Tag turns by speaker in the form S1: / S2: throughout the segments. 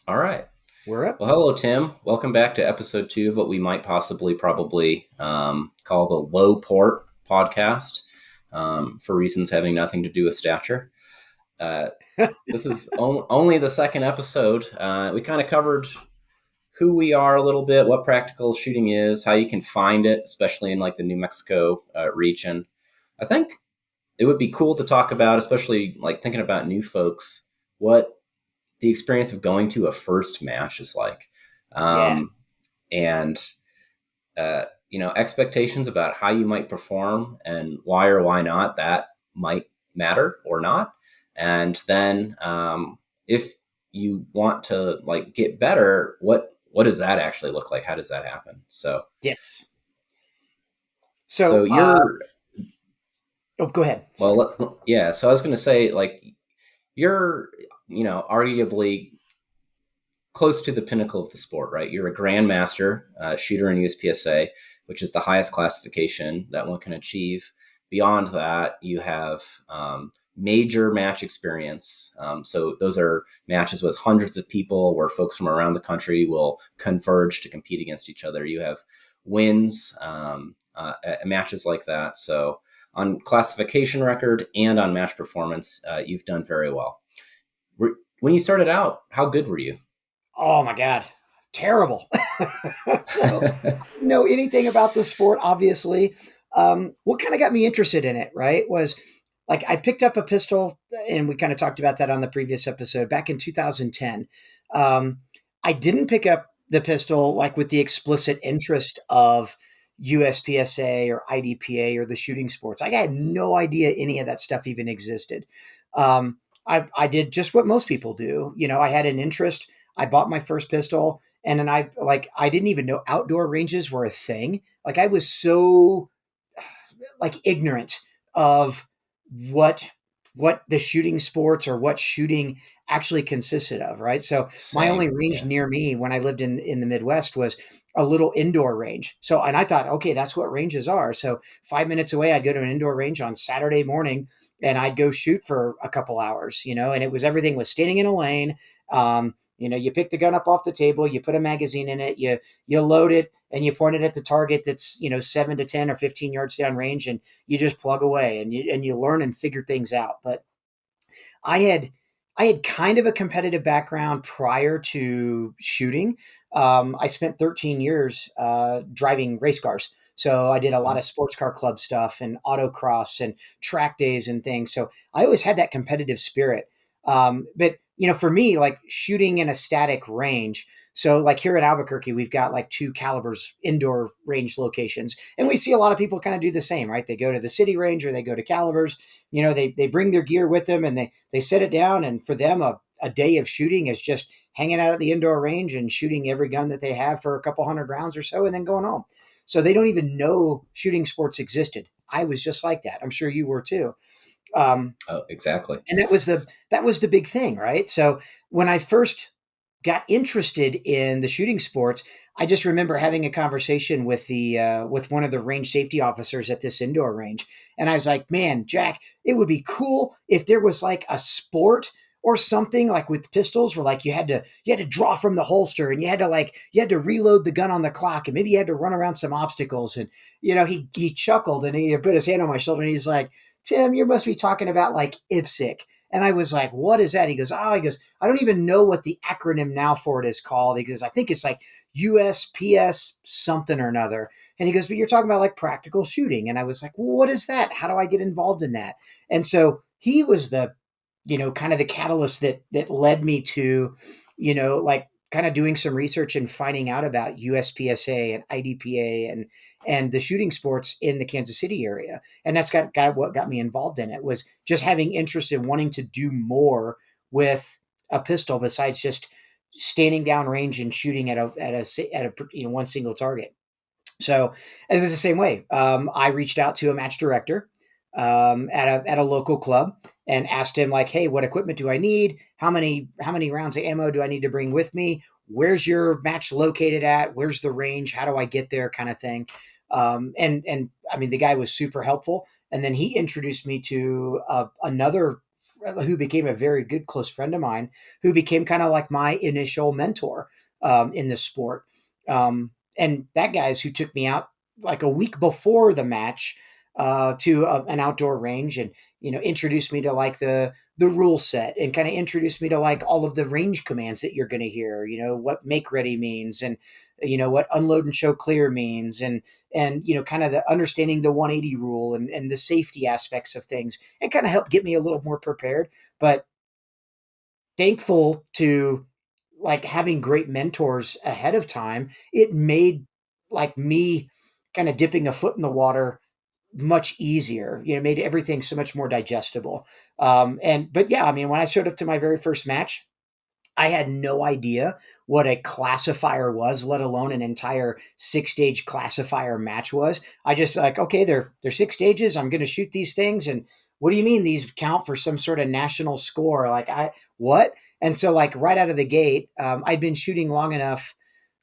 S1: All right.
S2: We're up.
S1: Well, hello, Tim. Welcome back to episode 2 of what we might probably call the Low Port podcast for reasons having nothing to do with stature. Uh, this is only the second episode. We kind of covered who we are a little bit, what practical shooting is, how you can find it, especially in like the New Mexico region. I think it would be cool to talk about, especially like thinking about new folks, what the experience of going to a first match is like.
S2: Yeah.
S1: Um, and expectations about how you might perform and why or why not that might matter or not. And then if you want to like get better, what does that actually look like? How does that happen?
S2: Yes.
S1: So
S2: So,
S1: you're
S2: go ahead. Sorry.
S1: well, yeah. So I was going to say like you're arguably close to the pinnacle of the sport, right? You're a grandmaster shooter in USPSA, which is the highest classification that one can achieve. Beyond that, you have major match experience. So those are matches with hundreds of people where folks from around the country will converge to compete against each other. You have wins at matches like that. So on classification record and on match performance, you've done very well. When you started out, how good were you?
S2: Oh my God. Terrible. So, I didn't know anything about the sport, obviously. What kind of got me interested in it, right, was like I picked up a pistol, and we kind of talked about that on the previous episode back in 2010. Um, I didn't pick up the pistol like with the explicit interest of USPSA or IDPA or the shooting sports. I had no idea any of that stuff even existed. I did just what most people do. I had an interest. I bought my first pistol, and then I didn't even know outdoor ranges were a thing. Like I was so like ignorant of what what the shooting sports or what shooting actually consisted of, right? So my only
S1: Same,
S2: range
S1: yeah.
S2: near me when I lived in the Midwest was a little indoor range. So and I thought, okay, that's what ranges are. So 5 minutes away, I'd go to an indoor range on Saturday morning and I'd go shoot for a couple hours, and it was everything was standing in a lane. You pick the gun up off the table, you put a magazine in it, you load it, and you point it at the target that's 7 to 10 or 15 yards down range, and you just plug away and you learn and figure things out. But I had I had kind of a competitive background prior to shooting. I spent 13 years driving race cars. So I did a lot
S1: Oh,
S2: of sports car club stuff and autocross and track days and things. So I always had that competitive spirit. But for me, like shooting in a static range. So like here in Albuquerque, we've got like two calibers indoor range locations, and we see a lot of people kind of do the same, right? They go to the city range or they go to calibers. They bring their gear with them and they set it down, and for them a day of shooting is just hanging out at the indoor range and shooting every gun that they have for a couple hundred rounds or so and then going home. So they don't even know shooting sports existed. I was just like that. I'm sure you were too. um,
S1: oh, exactly.
S2: and that was the big thing, right? So when I first got interested in the shooting sports, I just remember having a conversation with one of the range safety officers at this indoor range, and I was like, "Man, Jack, it would be cool if there was like a sport or something like with pistols, where like you had to draw from the holster and you had to reload the gun on the clock, and maybe you had to run around some obstacles." And he chuckled and he put his hand on my shoulder and he's like, "Tim, you must be talking about like IPSC." And I was like, "What is that?" He goes, "I don't even know what the acronym now for it is called." He goes, "I think it's like USPS something or another." And he goes, "But you're talking about like practical shooting." And I was like, "Well, what is that? How do I get involved in that?" And so he was kind of the catalyst that led me to, like kind of doing some research and finding out about USPSA and IDPA and the shooting sports in the Kansas City area. And that's got what got me involved in it, was just having interest in wanting to do more with a pistol besides just standing down range and shooting at a one single target. So it was the same way. I reached out to a match director at a local club and asked him like, "Hey, what equipment do I need? How many rounds of ammo do I need to bring with me? Where's your match located at? Where's the range? How do I get there?" Kind of thing. And I mean, the guy was super helpful. And then he introduced me to another who became a very good close friend of mine, who became kind of like my initial mentor in the sport. And that guy's who took me out like a week before the match to an outdoor range, and introduced me to like the rule set, and kind of introduced me to like all of the range commands that you're going to hear. What make ready means, and what unload and show clear means, and kind of the understanding the 180 rule, and the safety aspects of things, and kind of help get me a little more prepared. But thankful to like having great mentors ahead of time, it made like me kind of dipping a foot in the water much easier. Made everything so much more digestible. But yeah, I mean, when I showed up to my very first match, I had no idea what a classifier was, let alone an entire 6-stage classifier match was. I just like, okay, they're 6 stages. I'm going to shoot these things. And what do you mean these count for some sort of national score? Like what? And so like right out of the gate, I'd been shooting long enough,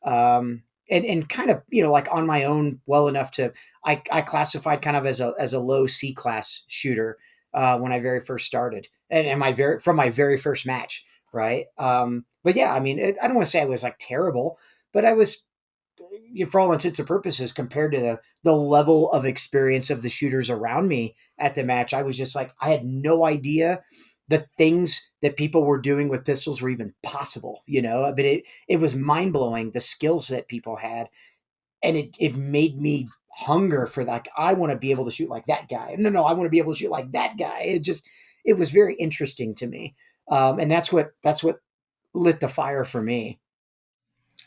S2: and kind of, like on my own well enough to, I classified kind of as a low C class shooter, when I very first started, and from my very first match. Right. But yeah, I mean, I don't want to say I was like terrible, but I was, for all intents and purposes, compared to the level of experience of the shooters around me at the match, I was just like, I had no idea the things that people were doing with pistols were even possible, but it was mind blowing, the skills that people had. And it made me hunger for like, I want to be able to shoot like that guy. No, I want to be able to shoot like that guy. It was very interesting to me. And that's what lit the fire for me.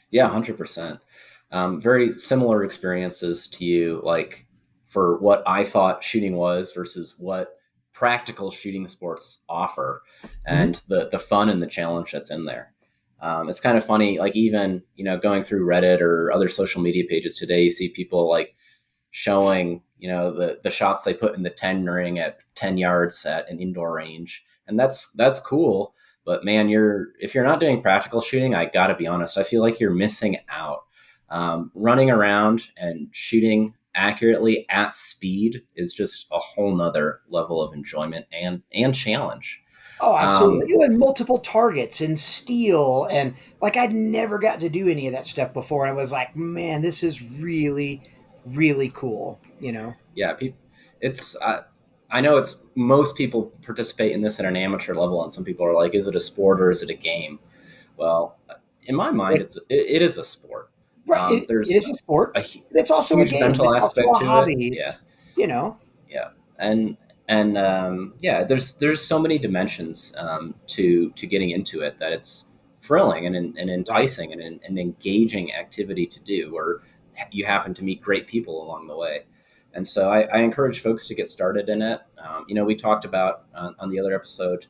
S1: Yeah, 100%. Very similar experiences to you, like for what I thought shooting was versus what practical shooting sports offer,
S2: Mm-hmm.
S1: and the fun and the challenge that's in there. It's kind of funny, like even going through Reddit or other social media pages today, you see people like showing the shots they put in the 10 ring at 10 yards at an indoor range, and that's cool. But man, if you're not doing practical shooting, I gotta be honest, I feel like you're missing out. Running around and shooting accurately at speed is just a whole nother level of enjoyment and challenge.
S2: Oh, absolutely.
S1: um,
S2: You had multiple targets and steel, and like I'd never got to do any of that stuff before. And I was like, man, this is really, really cool.
S1: yeah, it's I know it's most people participate in this at an amateur level, and some people are like, is it a sport or is it a game? Well, in my mind,
S2: It,
S1: it is a sport.
S2: right. It
S1: There's
S2: is a sport,
S1: a
S2: but it's also a
S1: huge
S2: game.
S1: mental
S2: It's also
S1: aspect
S2: a
S1: to it.
S2: hobby.
S1: Yeah,
S2: You know,
S1: yeah, and yeah, there's so many dimensions to getting into it, that it's thrilling and
S2: right.
S1: enticing and an engaging activity to do, or you happen to meet great people along the way. And so I encourage folks to get started in it. We talked about on the other episode,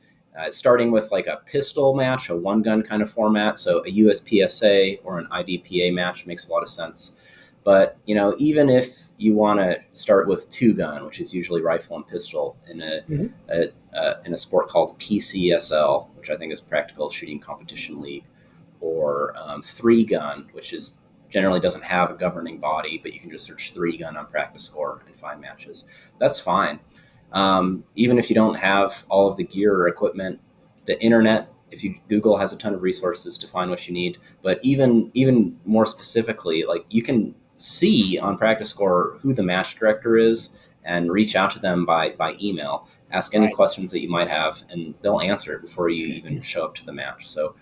S1: starting with like a pistol match, a one gun kind of format. So a USPSA or an IDPA match makes a lot of sense. But even if you want to start with two gun, which is usually rifle and pistol,
S2: Mhm.
S1: in a sport called PCSL, which I think is Practical Shooting Competition League, or three gun, which is generally doesn't have a governing body, but you can just search three gun on Practice Score and find matches. That's fine. Even if you don't have all of the gear or equipment, the internet, if you Google, has a ton of resources to find what you need. But even more specifically, like you can see on Practice Score who the match director is and reach out to them by email. Ask any
S2: Right.
S1: questions that you might have, and they'll answer it before you even show up to the match. So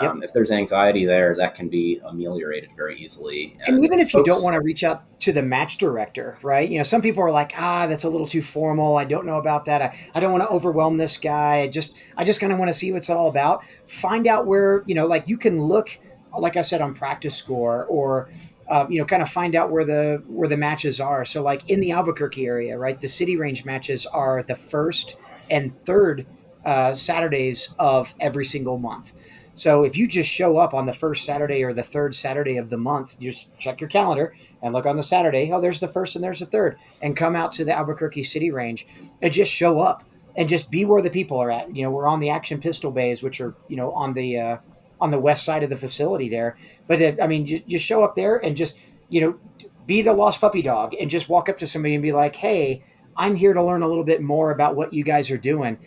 S2: Yep.
S1: if there's anxiety there, that can be ameliorated very easily.
S2: And
S1: And
S2: even if you don't want
S1: folks,
S2: to reach out to the match director, right? Some people are like, that's a little too formal. I don't know about that. I don't want to overwhelm this guy. I just kind of want to see what it's all about. Find out where, like you can look, like I said, on Practice Score, or kind of find out where the matches are. So like in the Albuquerque area, right? The city range matches are the first and third Saturdays of every single month. So if you just show up on the first Saturday or the third Saturday of the month, just check your calendar and look on the Saturday. Oh, there's the first and there's the third, and come out to the Albuquerque City Range and just show up and just be where the people are at. We're on the action pistol bays, which are on the west side of the facility there. But I mean, just show up there and just you know be the lost puppy dog and just walk up to somebody and be like, "Hey, I'm here to learn a little bit more about what you guys are doing.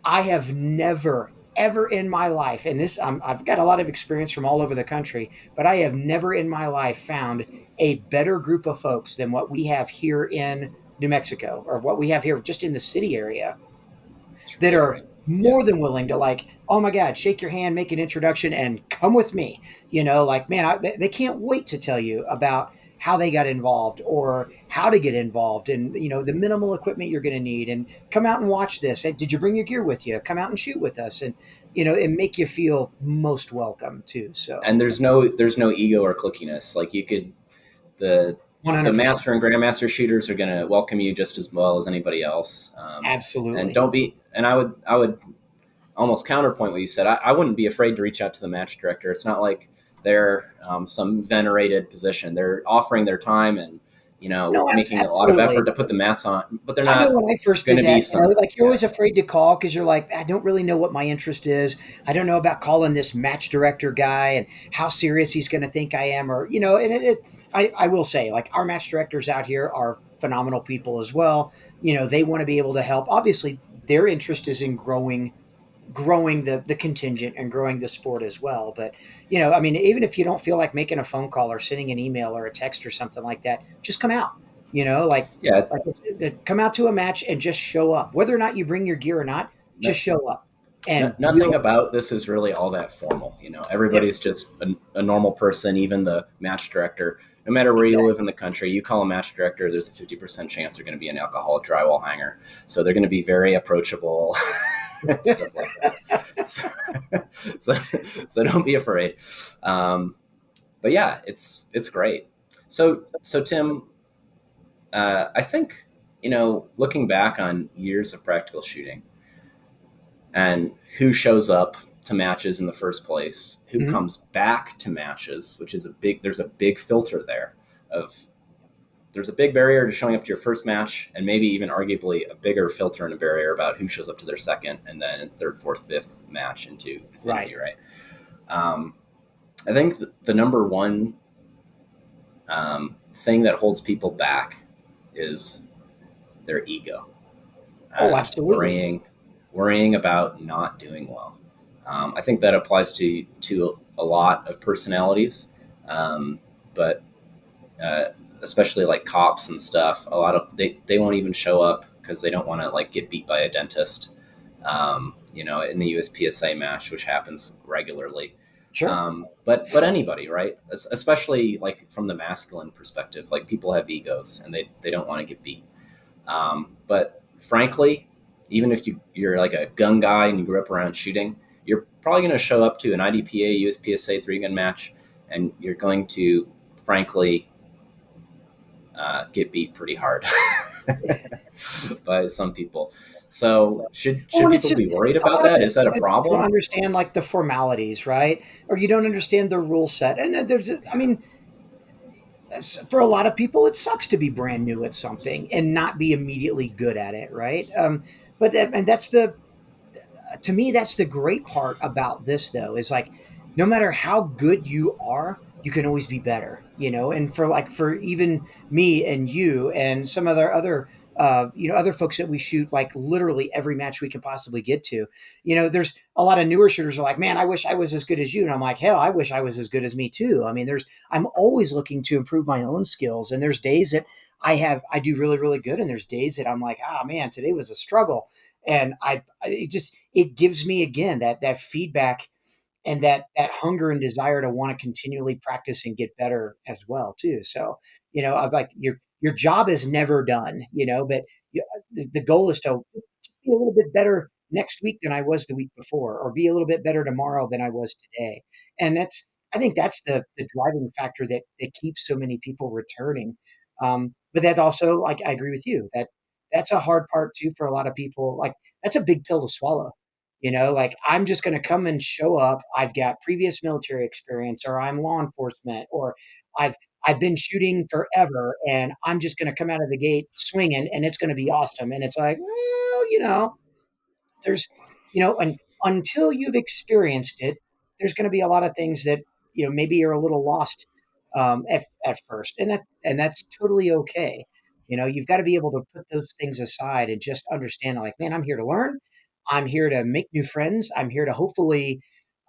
S2: I have never, ever in my life, and this I've got a lot of experience from all over the country, but I have never in my life found a better group of folks than what we have here in New Mexico, or what we have here just in the city area,
S1: It's
S2: that are
S1: rare. Yeah.
S2: more than willing to, like, oh my God, shake your hand, make an introduction, and come with me. Like, man, they can't wait to tell you about how they got involved or how to get involved, and the minimal equipment you're going to need, and come out and watch this. And did you bring your gear with you? Come out and shoot with us, and and make you feel most welcome too. So
S1: And there's no ego or clickiness. Like you could the
S2: one
S1: the
S2: hundred percent,
S1: master and grandmaster shooters are going to welcome you just as well as anybody else. And
S2: absolutely.
S1: don't be. And I would almost counterpoint what you said. I wouldn't be afraid to reach out to the match director. It's not like they're some venerated position. They're offering their time and
S2: No,
S1: making a lot of effort
S2: absolutely.
S1: to put the mats on, but they're
S2: I know
S1: not
S2: when I first
S1: going
S2: did
S1: to be
S2: that,
S1: some.
S2: like, you're
S1: Yeah,
S2: always afraid to call because you're like, I don't really know what my interest is. I don't know about calling this match director guy and how serious he's going to think I am, or And I will say, like, our match directors out here are phenomenal people as well. They want to be able to help. Obviously, their interest is in growing the contingent and growing the sport as well. But I mean, even if you don't feel like making a phone call or sending an email or a text or something like that, just come out. Like
S1: yeah.
S2: I said, come out to a match and just show up, whether or not you bring your gear or not.
S1: No,
S2: Just show up,
S1: no,
S2: and
S1: nothing about this is really all that formal.
S2: yep,
S1: Everybody's just a normal person. Even the match director, no matter where you live
S2: exactly.
S1: in the country, you call a match director, there's a 50% chance they're going to be an alcoholic drywall hanger. So they're going to be very approachable and stuff like that. So, so, so don't be afraid. Um, but yeah, it's great. So Tim, I think looking back on years of practical shooting and who shows up to matches in the first place, who
S2: Mhm.
S1: comes back to matches, which is there's a big filter there of there's a big barrier to showing up to your first match, and maybe even arguably a bigger filter and a barrier about who shows up to their second and then third, fourth, fifth match into
S2: Right.
S1: infinity, right? Um, I think the number one thing that holds people back is their ego
S2: Oh,
S1: and
S2: absolutely.
S1: worrying about not doing well. I think that applies to a lot of personalities, but uh, especially like cops and stuff. A lot of they won't even show up because they don't want to like get beat by a dentist. In the USPSA match, which happens regularly.
S2: Sure.
S1: But anybody, right? Especially like from the masculine perspective, like people have egos and they don't want to get beat. But frankly, even if you're like a gun guy and you grew up around shooting, you're probably going to show up to an IDPA USPSA 3 gun match, and you're going to, frankly, get beat pretty hard by some people. So
S2: Well,
S1: should
S2: and it's
S1: people
S2: just,
S1: be worried
S2: a
S1: about
S2: lot of
S1: that?
S2: it's
S1: Is that a
S2: because you don't
S1: problem?
S2: understand, like, the formalities, right? Or you don't understand the rule set. And then I
S1: Yeah,
S2: mean, for a lot of people, it sucks to be brand new at something and not be immediately good at it, right? And that's the to me, that's the great part about this, though, is like, no matter how good you are, you can always be better, And for even me and you and some other other folks that we shoot, like, literally every match we can possibly get to, there's a lot of newer shooters are like, man, I wish I was as good as you, and I'm like, hell, I wish I was as good as me too. I mean, I'm always looking to improve my own skills, and there's days that I do really really good, and there's days that I'm like, ah, man, today was a struggle, and it gives me, again, that feedback, and that hunger and desire to want to continually practice and get better as well too. So I'm like, your job is never done, but the goal is to be a little bit better next week than I was the week before, or be a little bit better tomorrow than I was today. And I think that's the driving factor that keeps so many people returning. But that also, like, I agree with you, that's a hard part too for a lot of people. Like, that's a big pill to swallow. Like, I'm just going to come and show up. I've got previous military experience, or I'm law enforcement, or I've I've been shooting forever, and I'm just going to come out of the gate swinging, and it's going to be awesome. And it's like, well, there's, and until you've experienced it, there's going to be a lot of things that, maybe you're a little lost, at first, and that's totally okay. You've got to be able to put those things aside and just understand, like, man, I'm here to learn. I'm here to make new friends. I'm here to hopefully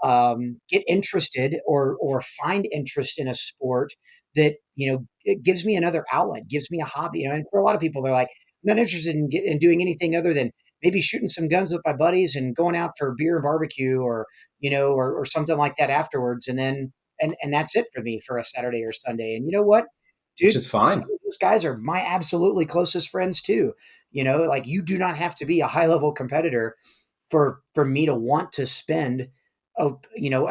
S2: get interested or find interest in a sport that it gives me another outlet, gives me a hobby. And for a lot of people, they're like, I'm not interested in doing anything other than maybe shooting some guns with my buddies and going out for beer and barbecue, or or something like that afterwards, and then and that's it for me for a Saturday or Sunday. And you know what,
S1: which
S2: dude,
S1: is fine.
S2: those guys are my absolutely closest friends too. Like you do not have to be a high level competitor for me to want to spend a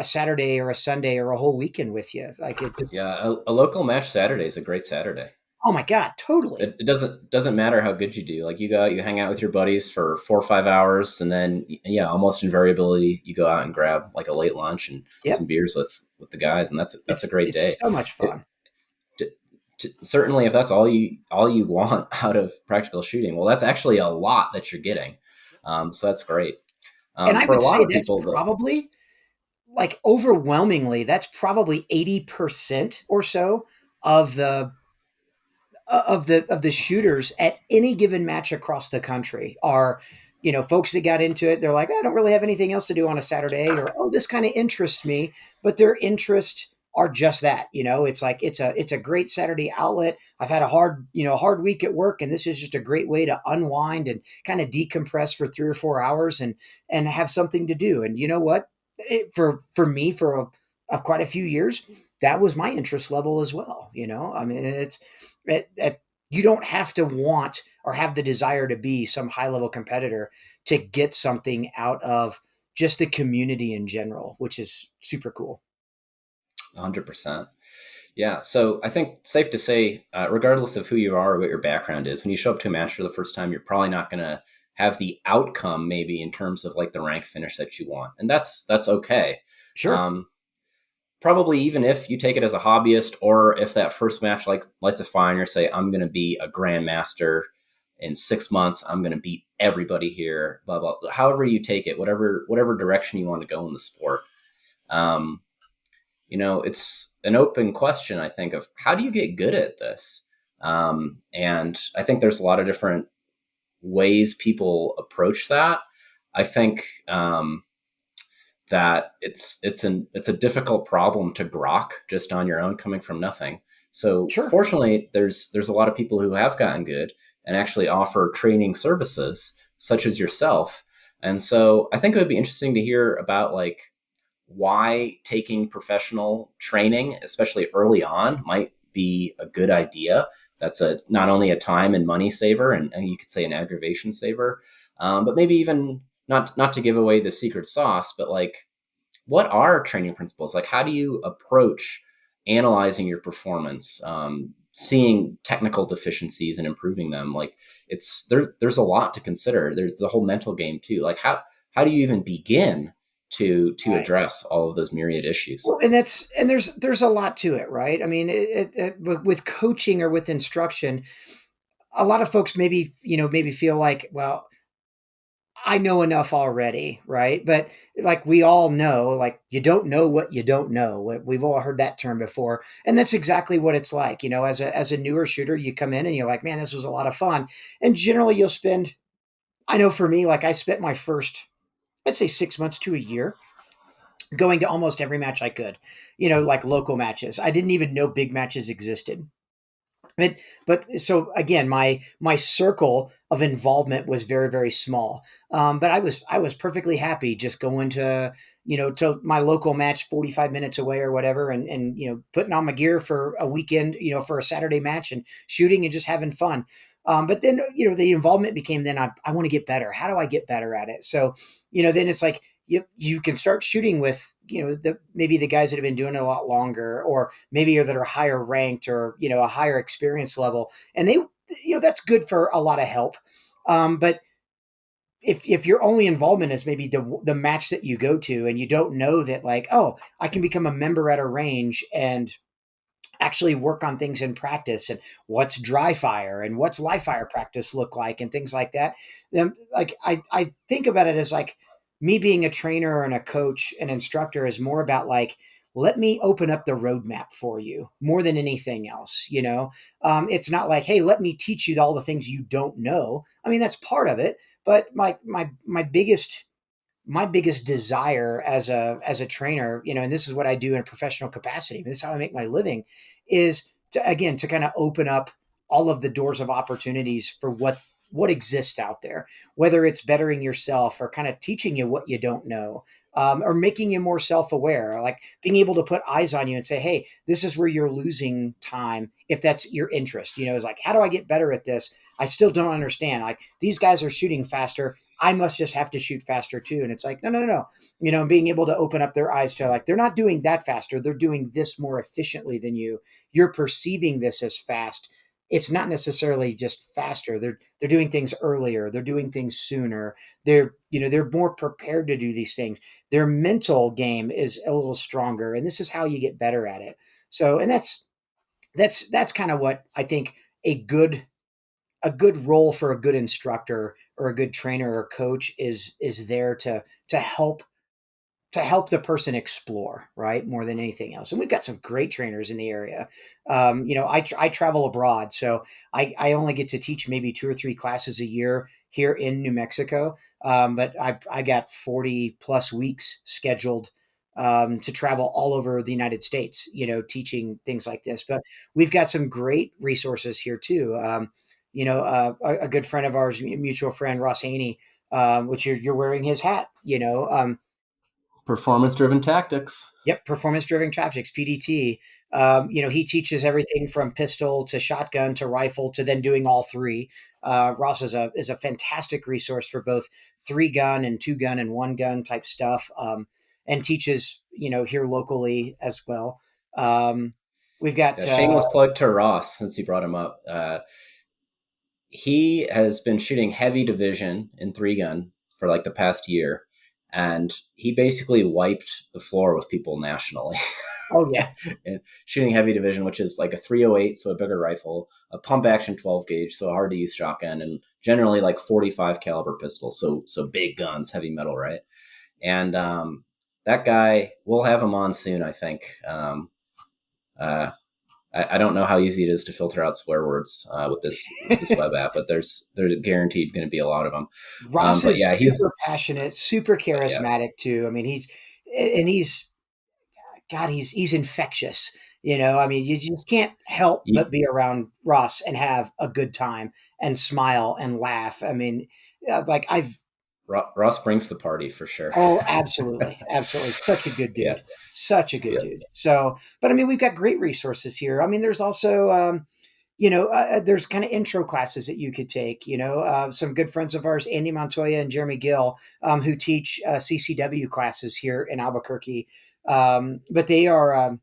S2: Saturday or a Sunday or a whole weekend with you. Like it just,
S1: Yeah, a local match Saturday is a great Saturday.
S2: oh my God, totally.
S1: It doesn't matter how good you do. Like you go out, you hang out with your buddies for 4 or 5 hours, and then yeah, almost invariably you go out and grab like a late lunch and some
S2: Yep.
S1: beers with the guys, and that's a great
S2: It's
S1: day.
S2: so much
S1: It,
S2: fun.
S1: certainly, if that's all you want out of practical shooting, well, that's actually a lot that you're getting. So that's great.
S2: And I
S1: For a
S2: would
S1: lot
S2: say
S1: of
S2: that's
S1: people, the
S2: probably like overwhelmingly, that's probably 80% or so of the shooters at any given match across the country are folks that got into it. They're like, I don't really have anything else to do on a Saturday, or oh, this kind of interests me. But their interests are just that. It's like it's a great Saturday outlet. I've had a hard week at work, and this is just a great way to unwind and kind of decompress for 3 or 4 hours and have something to do. And you know what, for me, for quite a few years, that was my interest level as well. I mean, you don't have to want or have the desire to be some high level competitor to get something out of just the community in general, which is super cool.
S1: 100%. Yeah, so I think safe to say, regardless of who you are or what your background is, when you show up to a match for the first time, you're probably not going to have the outcome maybe in terms of like the rank finish that you want, and that's okay.
S2: Sure.
S1: Um, Probably even if you take it as a hobbyist, or if that first match like lights a fire and you say, I'm going to be a grandmaster in 6 months, I'm going to beat everybody here, blah blah. However you take it, whatever direction you want to go in the sport. Um, it's an open question, I think, of how do you get good at this? And I think there's a lot of different ways people approach that. I think that it's a difficult problem to grok just on your own, coming from nothing. So
S2: Sure.
S1: fortunately, there's a lot of people who have gotten good and actually offer training services such as yourself. And so I think it would be interesting to hear about like why taking professional training, especially early on, might be a good idea. That's a not only a time and money saver, and you could say an aggravation saver, but maybe even not to give away the secret sauce, but like what are training principles? Like how do you approach analyzing your performance, seeing technical deficiencies and improving them? Like there's a lot to consider. There's the whole mental game too. Like how do you even begin to
S2: Right.
S1: address all of those myriad issues?
S2: Well, and there's a lot to it, right? I mean, with coaching or with instruction, a lot of folks maybe feel like, well, I know enough already, right? But like we all know, like you don't know what you don't know. We've all heard that term before, and that's exactly what it's like. As a newer shooter, you come in and you're like, man, this was a lot of fun. And generally, you'll spend. I know for me, like I spent my first, I'd say 6 months to a year going to almost every match I could. Like local matches. I didn't even know big matches existed. But so again, my circle of involvement was very very small. But I was perfectly happy just going to my local match 45 minutes away or whatever, and putting on my gear for a weekend, for a Saturday match and shooting and just having fun. But then the involvement became then I want to get better. How do I get better at it? So then it's like you can start shooting with maybe the guys that have been doing it a lot longer, or maybe that are higher ranked, or a higher experience level, and they that's good for a lot of help. But if your only involvement is maybe the match that you go to, and you don't know that, like, oh, I can become a member at a range and actually work on things in practice, and what's dry fire and what's live fire practice look like and things like that, then like I think about it as like me being a trainer and a coach and instructor is more about like let me open up the roadmap for you more than anything else. It's not like, hey, let me teach you all the things you don't know. I mean, that's part of it, but my biggest desire as a trainer, and this is what I do in a professional capacity. This is how I make my living, is to kind of open up all of the doors of opportunities for what exists out there, whether it's bettering yourself or kind of teaching you what you don't know, or making you more self-aware, like being able to put eyes on you and say, hey, this is where you're losing time. If that's your interest, it's like, how do I get better at this? I still don't understand. Like, these guys are shooting faster, I must just have to shoot faster too. And it's like, no, no, no, no. Being able to open up their eyes to, like, they're not doing that faster. They're doing this more efficiently than you. You're perceiving this as fast. It's not necessarily just faster. They're doing things earlier. They're doing things sooner. They're more prepared to do these things. Their mental game is a little stronger, and this is how you get better at it. So, and that's kind of what I think a good role for a good instructor or a good trainer or coach is there to help the person explore, right, more than anything else. And we've got some great trainers in the area. I travel abroad, so I only get to teach maybe 2 or 3 classes a year here in New Mexico. But I got 40+ weeks scheduled to travel all over the United States, teaching things like this. But we've got some great resources here too. A good friend of ours, a mutual friend, Ross Haney, which you're wearing his hat,
S1: Performance driven tactics.
S2: Yep, performance driven tactics, PDT. He teaches everything from pistol to shotgun to rifle to then doing all three. Ross is a fantastic resource for both 3-gun and 2-gun and 1-gun type stuff, and teaches here locally as well. We've got
S1: Shameless plug to Ross, since you brought him up. He has been shooting heavy division in 3-gun for like the past year, and he basically wiped the floor with people nationally.
S2: Oh yeah,
S1: and shooting heavy division, which is like a 308, so a bigger rifle, a pump action 12 gauge, so a hard to use shotgun, and generally like 45 caliber pistol, so big guns, heavy metal, right? And that guy, we'll have him on soon, I think. I don't know how easy it is to filter out swear words with this web app, but there's guaranteed going to be a lot of them.
S2: Ross
S1: But
S2: is
S1: yeah,
S2: super passionate, super
S1: yeah,
S2: charismatic too. I mean, he's God, he's infectious. I mean, you just can't help but
S1: he,
S2: be around Ross and have a good time and smile and laugh. I mean, like I've
S1: Ross brings the party for sure.
S2: oh, absolutely, absolutely, such a good
S1: Yeah,
S2: dude, such a good
S1: yeah.
S2: dude. So, but I mean, we've got great resources here. I mean, there's also there's kind of intro classes that you could take. Some good friends of ours, Andy Montoya and Jeremy Gill, who teach CCW classes here in Albuquerque. But they are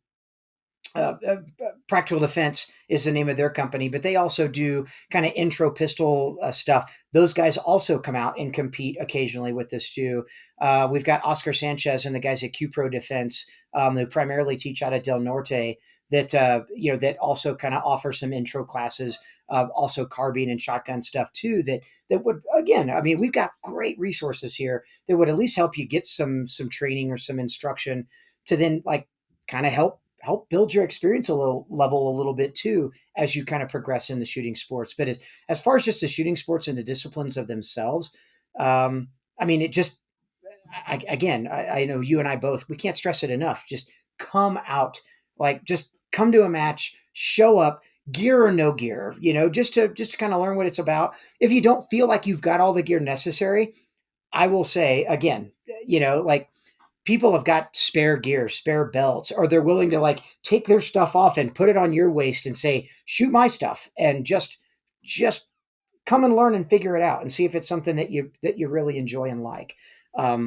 S2: Practical Defense is the name of their company, but they also do kind of intro pistol stuff. Those guys also come out and compete occasionally with this too. We've got Oscar Sanchez and the guys at Q Pro Defense, who primarily teach out of Del Norte, that also kind of offer some intro classes, also carbine and shotgun stuff too. That would, again, I mean, we've got great resources here that would at least help you get some training or some instruction to then, like, kind of help build your experience a little bit too as you kind of progress in the shooting sports. But as far as just the shooting sports and the disciplines of themselves, I mean, it just, I know you and I both, we can't stress it enough. Just come out, like, just come to a match, show up, gear or no gear, just to kind of learn what it's about. If you don't feel like you've got all the gear necessary, I will say again, like, people have got spare gear, spare belts, or they're willing to, like, take their stuff off and put it on your waist and say, shoot my stuff, and just come and learn and figure it out and see if it's something that you really enjoy and like,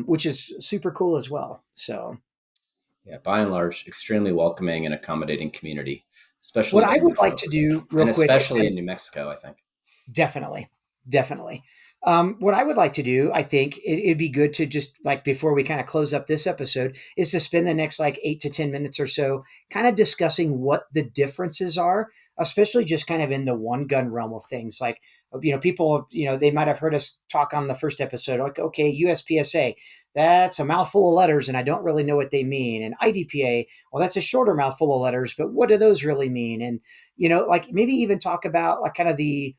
S2: which is super cool as well. So
S1: Yeah, by and large, extremely welcoming and accommodating community,
S2: what
S1: especially
S2: I
S1: to new
S2: would like to
S1: folks,
S2: do real
S1: and
S2: quick is
S1: especially
S2: kind
S1: in New Mexico, I think.
S2: Definitely. Definitely. What I would like to do, I think it'd be good to just, like, before we kind of close up this episode, is to spend the next like 8 to 10 minutes or so kind of discussing what the differences are, especially just kind of in the 1-gun realm of things. Like, People, they might have heard us talk on the first episode, like, okay, USPSA, that's a mouthful of letters and I don't really know what they mean. And IDPA, well, that's a shorter mouthful of letters, but what do those really mean? And, like maybe even talk about like kind of the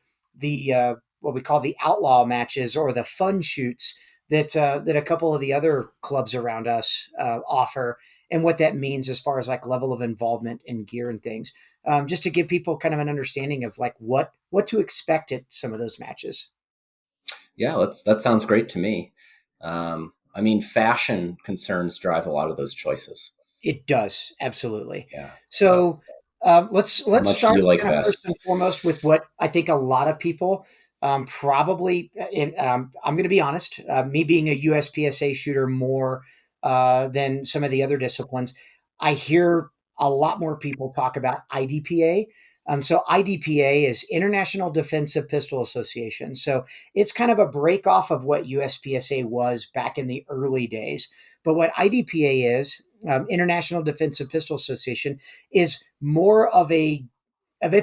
S2: what we call the outlaw matches or the fun shoots that a couple of the other clubs around us offer, and what that means as far as like level of involvement in gear and things, just to give people kind of an understanding of like what to expect at some of those matches.
S1: Yeah, that sounds great to me. I mean, fashion concerns drive a lot of those choices.
S2: It does, absolutely.
S1: Yeah. So,
S2: So
S1: how
S2: let's
S1: much do
S2: start
S1: you like
S2: kind of first and
S1: vests?
S2: foremost with what I think a lot of people probably. And I'm going to be honest. Me being a USPSA shooter more than some of the other disciplines, I hear a lot more people talk about IDPA. So IDPA is International Defensive Pistol Association. So it's kind of a break off of what USPSA was back in the early days. But what IDPA is, International Defensive Pistol Association, is more of a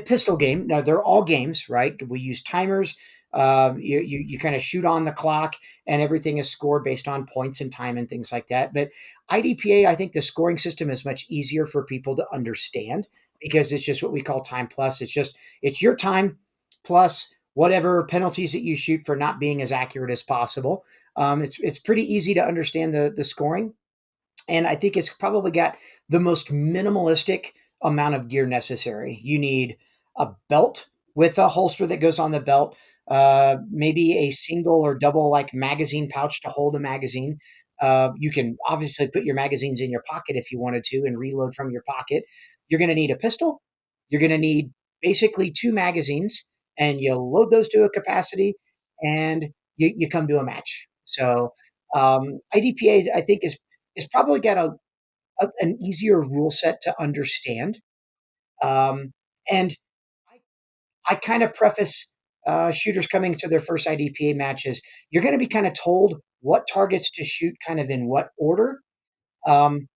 S2: pistol game. Now they're all games, right? We use timers. You kind of shoot on the clock, and everything is scored based on points and time and things like that. But IDPA, I think the scoring system is much easier for people to understand because it's just what we call time plus. It's your time plus whatever penalties that you shoot for not being as accurate as possible. It's pretty easy to understand the scoring, and I think it's probably got the most minimalistic amount of gear necessary. You need a belt with a holster that goes on the belt, maybe a single or double like magazine pouch to hold a magazine. You can obviously put your magazines in your pocket if you wanted to and reload from your pocket. You're going to need a pistol. You're going to need basically two magazines, and you load those to a capacity, and you come to a match. So IDPA, I think, is probably got an easier rule set to understand. Um, and I kind of preface shooters coming to their first IDPA matches. You're going to be kind of told what targets to shoot, kind of in what order. Um,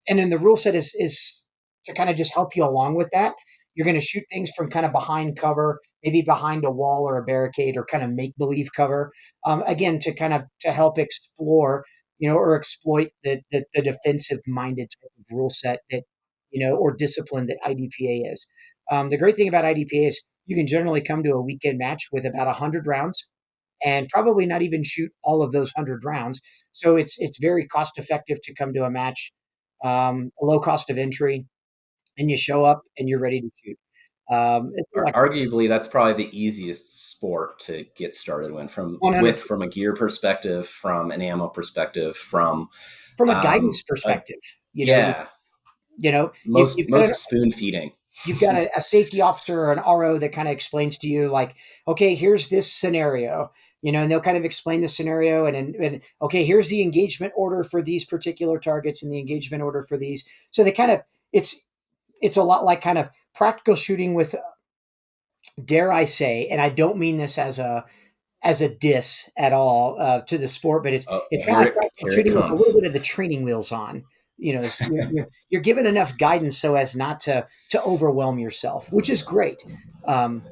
S2: and then the rule set is to kind of just help you along with that. You're going to shoot things from kind of behind cover, maybe behind a wall or a barricade, or kind of make believe cover. Again, to kind of to help explore, or exploit the defensive minded type of rule set that or discipline that IDPA is. The great thing about IDPA is you can generally come to a weekend match with about 100 rounds and probably not even shoot all of those 100 rounds. So it's very cost effective to come to a match, a low cost of entry, and you show up and you're ready to shoot. Like
S1: Arguably, that's probably the easiest sport to get started with
S2: 100
S1: from a gear perspective, from an ammo perspective, from
S2: from a
S1: um,
S2: guidance
S1: a
S2: perspective. You know, you
S1: yeah,
S2: you know
S1: most
S2: you've got
S1: most spoon feeding.
S2: a safety officer or an RO that kind of explains to you like, okay, here's this scenario, and they'll kind of explain the scenario, and okay, here's the engagement order for these particular targets and the engagement order for these. So they kind of it's a lot like kind of practical shooting with, dare I say, and I don't mean this as a diss at all to the sport, but
S1: Oh,
S2: it's kind of like practical
S1: here it
S2: shooting with a little
S1: comes.
S2: bit of the training wheels on. You're given enough guidance so as not to overwhelm yourself, which is great. Um,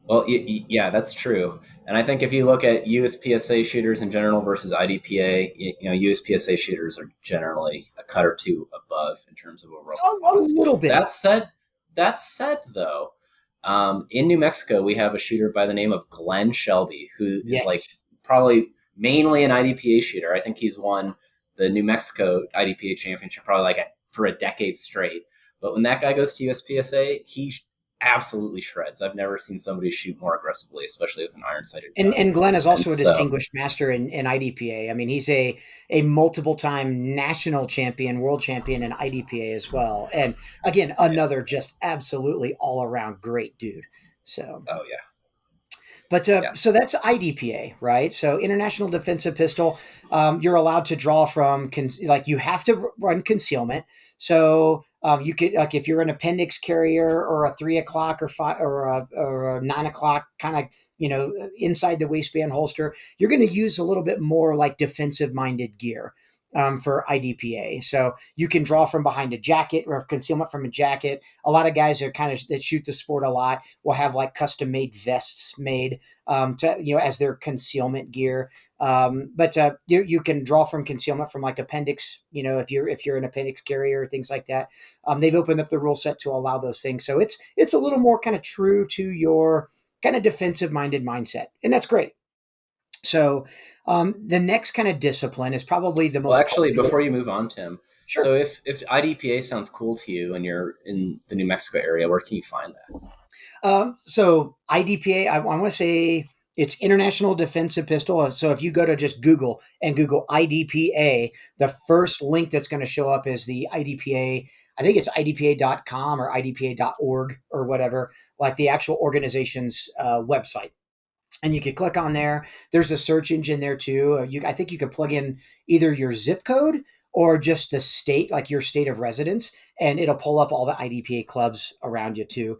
S1: Well, yeah, that's true. And I think if you look at USPSA shooters in general versus IDPA, USPSA shooters are generally a cut or two above in terms of overall
S2: a
S1: performance.
S2: little bit,
S1: That said, though, in New Mexico we have a shooter by the name of Glenn Shelby, who is like
S2: yes.
S1: probably mainly an IDPA shooter. I think he's won the New Mexico IDPA championship probably for a decade straight. But when that guy goes to USPSA, he absolutely shreds. I've never seen somebody shoot more aggressively, especially with an iron sighted
S2: And
S1: gun.
S2: Glenn is
S1: And
S2: also a
S1: so,
S2: distinguished master in IDPA. I mean, he's a multiple time national champion, world champion in IDPA as well. And again,
S1: yeah.
S2: another just absolutely all around great dude. So
S1: Oh yeah,
S2: But
S1: yeah.
S2: so that's IDPA, right? So International Defensive Pistol, you're allowed to draw from like you have to run concealment. So you could like if you're an appendix carrier or a 3 o'clock or 5 or a 9 o'clock kind of inside the waistband holster, you're going to use a little bit more like defensive minded gear. for IDPA. So you can draw from behind a jacket or concealment from a jacket. A lot of guys are kind of that shoot the sport a lot will have like custom made vests made to as their concealment gear. But you can draw from concealment from like appendix. If you're an appendix carrier, things like that. They've opened up the rule set to allow those things. So it's a little more kind of true to your kind of defensive minded mindset, and that's great. So the next kind of discipline is probably the
S1: Well,
S2: most
S1: actually,
S2: popular.
S1: before you move on, Tim,
S2: Sure.
S1: so if IDPA sounds cool to you and you're in the New Mexico area, where can you find that?
S2: So IDPA, I want to say it's International Defensive Pistol. So if you go to just Google and Google IDPA, the first link that's going to show up is the IDPA. I think it's idpa.com or idpa.org or whatever, like the actual organization's website. And you could click on there. There's a search engine there too. I think you could plug in either your zip code or just the state, like your state of residence, and it'll pull up all the IDPA clubs around you too,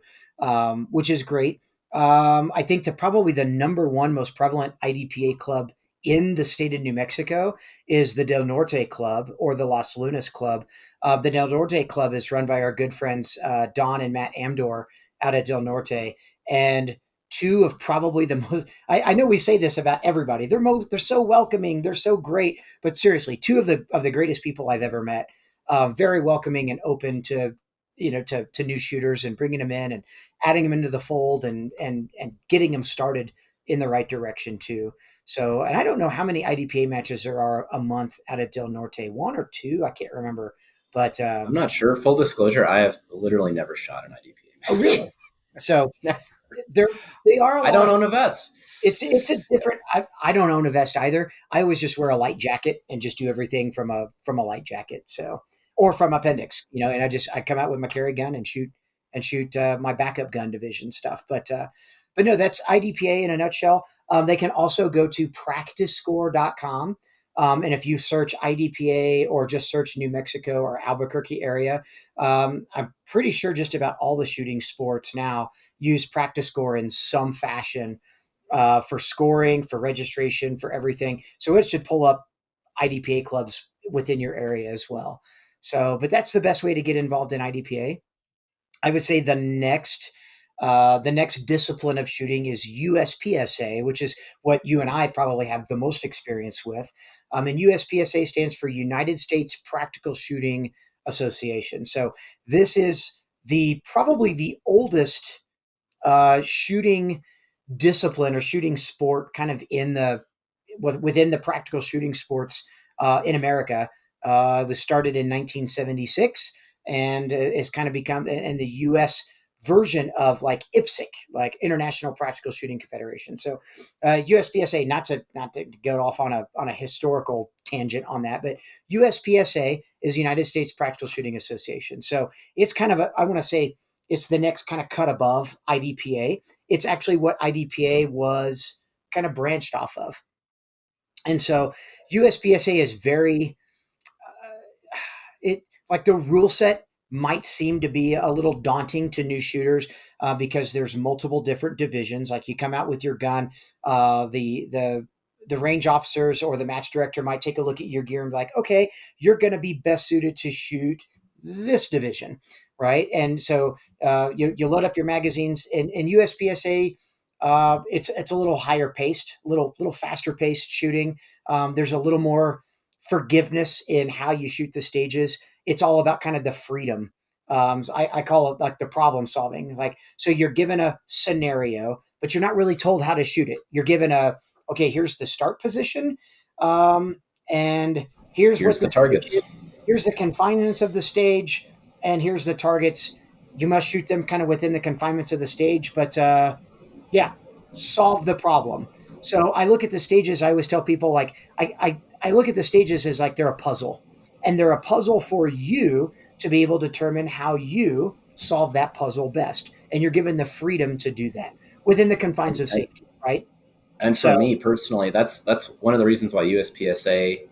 S2: which is great. I think that probably the number one most prevalent IDPA club in the state of New Mexico is the Del Norte Club or the Las Lunas Club. The Del Norte Club is run by our good friends Don and Matt Amdor out at Del Norte, and two of probably the most. I know we say this about everybody. They're so welcoming. They're so great. But seriously, two of the greatest people I've ever met. Very welcoming and open to to new shooters and bringing them in and adding them into the fold and getting them started in the right direction too. So, and I don't know how many IDPA matches there are a month out at Del Norte, one or two, I can't remember, but
S1: I'm not sure. Full disclosure, I have literally never shot an
S2: oh
S1: IDPA
S2: really? So
S1: match.
S2: there they are a
S1: I
S2: lot
S1: don't
S2: of.
S1: own a vest.
S2: It's a different. I don't own a vest either. I always just wear a light jacket and just do everything from a light jacket. So or from appendix, and I come out with my carry gun and shoot my backup gun division stuff. But no, that's IDPA in a nutshell. They can also go to practicescore.com. And if you search IDPA or just search New Mexico or Albuquerque area, I'm pretty sure just about all the shooting sports now use practice score in some fashion for scoring, for registration, for everything. So it should pull up IDPA clubs within your area as well. So, but that's the best way to get involved in IDPA. I would say the next discipline of shooting is USPSA, which is what you and I probably have the most experience with. And USPSA stands for United States Practical Shooting Association. So this is the probably the oldest shooting discipline or shooting sport kind of within the practical shooting sports in America. It was started in 1976 and it's kind of become in the U.S. version of like IPSC, like International Practical Shooting Confederation. So USPSA, not to go off on a historical tangent on that, but USPSA is United States Practical Shooting Association. So it's kind of I want to say it's the next kind of cut above IDPA. It's actually what IDPA was kind of branched off of. And so USPSA is very it like the rule set might seem to be a little daunting to new shooters because there's multiple different divisions. Like you come out with your gun, the range officers or the match director might take a look at your gear and be like, okay, you're going to be best suited to shoot this division, right? And so you load up your magazines in USPSA. It's a little higher paced, little faster paced shooting. There's a little more forgiveness in how you shoot the stages. It's all about kind of the freedom. So I call it like the problem solving. Like, so you're given a scenario, but you're not really told how to shoot it. You're given okay, here's the start position. And here's what
S1: Here's the
S2: the stage is.
S1: targets.
S2: Here's the confinements of the stage. And here's the targets. You must shoot them kind of within the confinements of the stage, but yeah, solve the problem. So I look at the stages. I always tell people like I look at the stages as like they're a puzzle, and they're a puzzle for you to be able to determine how you solve that puzzle best. And you're given the freedom to do that within the confines of
S1: And,
S2: safety, right?
S1: and for
S2: So,
S1: me personally, that's one of the reasons why USPSA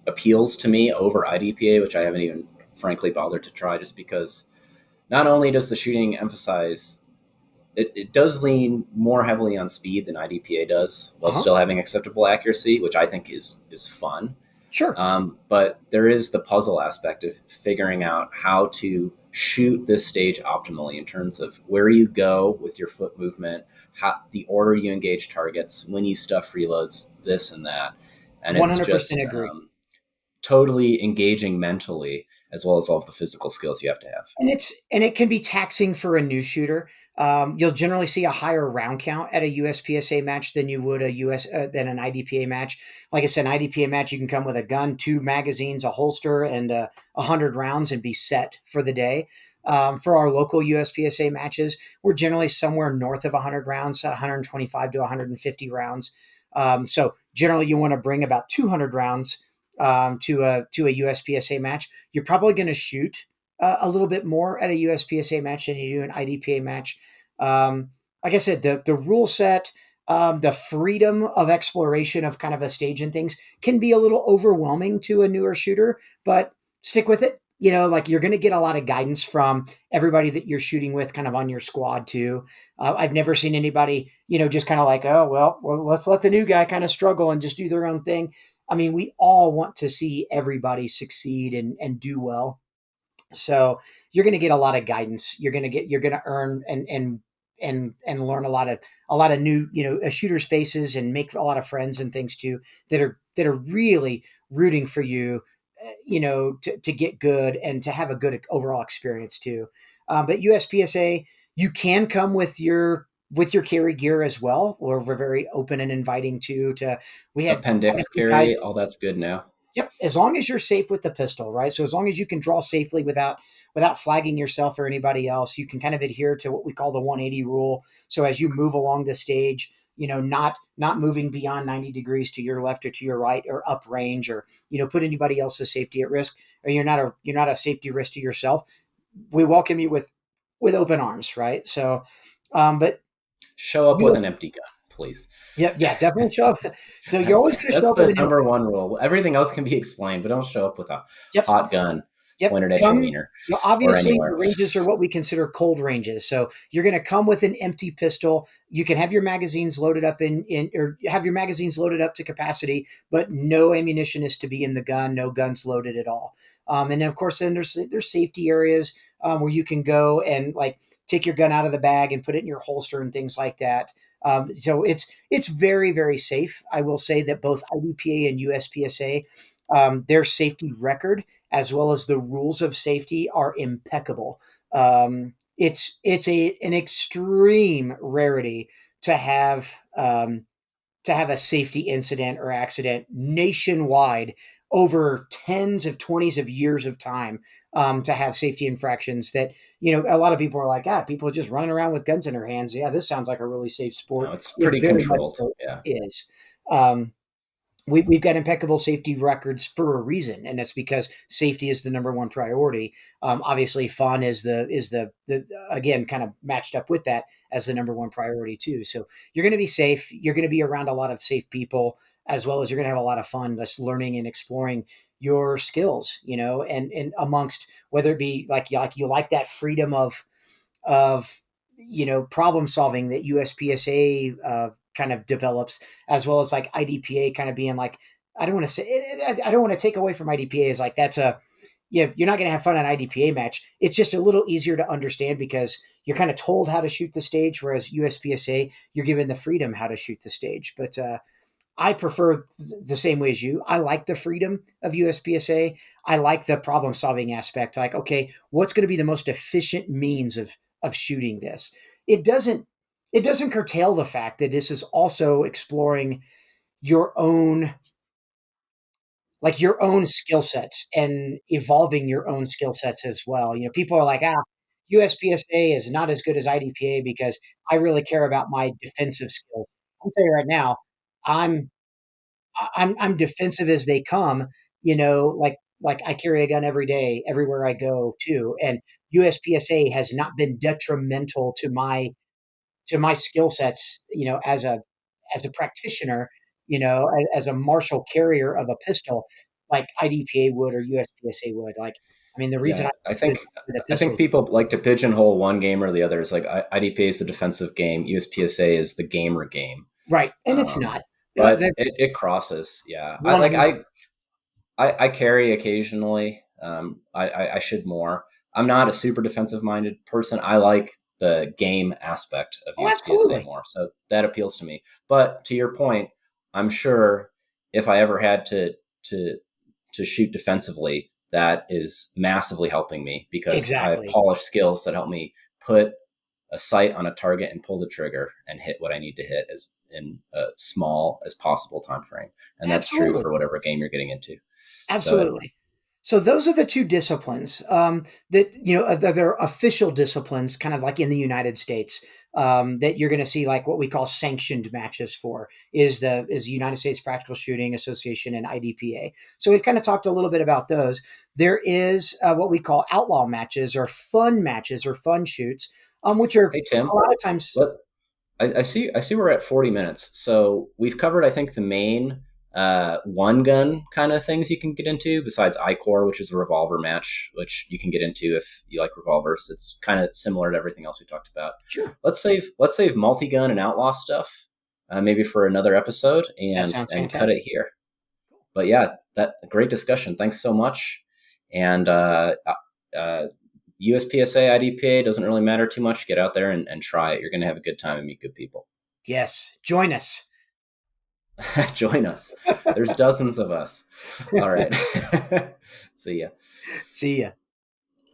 S1: appeals to me over IDPA, which I haven't even frankly bothered to try, just because not only does the shooting emphasize it does lean more heavily on speed than IDPA does, while
S2: uh-huh,
S1: still having acceptable accuracy, which I think is fun.
S2: Sure.
S1: But there is the puzzle aspect of figuring out how to shoot this stage optimally in terms of where you go with your foot movement, how the order you engage targets, when you stuff reloads, this and that. And it's
S2: 100%
S1: just
S2: agree.
S1: totally engaging mentally as well as all of the physical skills you have to have.
S2: And it can be taxing for a new shooter. You'll generally see a higher round count at a USPSA match than you would a US than an IDPA match. Like I said, an IDPA match you can come with a gun, two magazines, a holster, and 100 rounds and be set for the day. For our local USPSA matches, we're generally somewhere north of 100 rounds, 125 to 150 rounds. So generally, you want to bring about 200 rounds to a USPSA match. You're probably going to shoot a little bit more at a USPSA match than you do an IDPA match. Like I said, the rule set, the freedom of exploration of kind of a stage and things can be a little overwhelming to a newer shooter, but stick with it. You know, like you're going to get a lot of guidance from everybody that you're shooting with kind of on your squad too. I've never seen anybody, just kind of like, oh, well, let's let the new guy kind of struggle and just do their own thing. I mean, we all want to see everybody succeed and do well. So you're going to get a lot of guidance. You're going to earn and learn a lot of new, shooters' faces and make a lot of friends and things too that are really rooting for you, to get good and to have a good overall experience too. But USPSA, you can come with your carry gear as well. Or we're very open and inviting too. We had quite a
S1: Appendix
S2: few guys.
S1: carry, all that's good now.
S2: Yep, as long as you're safe with the pistol, right? So as long as you can draw safely without flagging yourself or anybody else, you can kind of adhere to what we call the 180 rule. So as you move along the stage, not moving beyond 90 degrees to your left or to your right or up range, or put anybody else's safety at risk, or you're not a safety risk to yourself. We welcome you with open arms, right? So, but
S1: Show up with
S2: you,
S1: an empty gun, please.
S2: yeah, definitely show up. So you're
S1: that's
S2: always going to show
S1: that's
S2: up with
S1: the
S2: an
S1: number one rule. Everything else can be explained, but don't show up with a
S2: yep.
S1: hot gun
S2: Yep.
S1: pointed at your
S2: Come,
S1: wiener or
S2: obviously, the
S1: anywhere.
S2: ranges are what we consider cold ranges. So you're going to come with an empty pistol. You can have your magazines loaded up or have your magazines loaded up to capacity, but no ammunition is to be in the gun. No guns loaded at all. And then, of course, then there's safety areas where you can go and like take your gun out of the bag and put it in your holster and things like that. So it's very, very safe. I will say that both IDPA and USPSA, their safety record as well as the rules of safety are impeccable. It's an extreme rarity to have a safety incident or accident nationwide over tens of 20s of years of time, to have safety infractions that a lot of people are like, people are just running around with guns in their hands. Yeah, this sounds like a really safe sport.
S1: No, it's
S2: It
S1: pretty
S2: very much
S1: controlled.
S2: so
S1: Yeah.
S2: is. We've got impeccable safety records for a reason, and that's because safety is the number one priority. Obviously, fun is the again kind of matched up with that as the number one priority too. So you're going to be safe. You're going to be around a lot of safe people, as well as you're going to have a lot of fun just learning and exploring your skills. And amongst whether it be like that freedom of problem solving that USPSA kind of develops, as well as like IDPA kind of being like, I don't want to say I don't want to take away from IDPA is like that's a yeah, you're not going to have fun on IDPA match. It's just a little easier to understand because you're kind of told how to shoot the stage, whereas USPSA you're given the freedom how to shoot the stage. But I prefer the same way as you. I like the freedom of USPSA. I like the problem solving aspect. Like, okay, what's going to be the most efficient means of shooting this? It doesn't it doesn't curtail the fact that this is also exploring your own your own skill sets and evolving your own skill sets as well. People are like, USPSA is not as good as IDPA because I really care about my defensive skills. I'll tell you right now, I'm I'm defensive as they come, like I carry a gun every day, everywhere I go too. And USPSA has not been detrimental to my skill sets, as a practitioner, as a martial carrier of a pistol, like IDPA would or USPSA would. Like, I mean, the reason
S1: Yeah,
S2: I
S1: I
S2: the,
S1: think
S2: the
S1: I think
S2: pistols,
S1: people like to pigeonhole one game or the other. It's like IDPA is the defensive game, USPSA is the gamer game.
S2: right? And it's
S1: Um,
S2: not.
S1: but
S2: That's
S1: it crosses. Yeah, I like
S2: 100.
S1: I carry occasionally. I should more. I'm not a super defensive minded person. I like the game aspect of
S2: Oh,
S1: USPSA
S2: absolutely.
S1: more, so that appeals to me. But to your point, I'm sure if I ever had to to shoot defensively, that is massively helping me because I have
S2: Exactly.
S1: polished skills that help me put a sight on a target and pull the trigger and hit what I need to hit as in a small as possible time frame. And that's true
S2: Absolutely.
S1: for whatever game you're getting into. So
S2: Absolutely. So those are the two disciplines that they're official disciplines, kind of like in the United States, that you're going to see like what we call sanctioned matches for is United States Practical Shooting Association and IDPA. So we've kind of talked a little bit about those. There is what we call outlaw matches or fun shoots, which are
S1: hey
S2: a
S1: Tim,
S2: lot of times.
S1: let I see we're at 40 minutes. So we've covered I think the main one gun kind of things you can get into besides ICOR, which is a revolver match, which you can get into if you like revolvers. It's kind of similar to everything else we talked about.
S2: Sure,
S1: Let's save multi-gun and outlaw stuff maybe for another episode
S2: that
S1: and
S2: sounds
S1: cut it
S2: fantastic.
S1: here. But yeah, that great discussion. Thanks so much. And USPSA, IDPA doesn't really matter too much. Get out there and try it. You're going to have a good time and meet good people.
S2: Yes, join us.
S1: Join us. There's dozens of us. All right. See ya.
S2: See ya.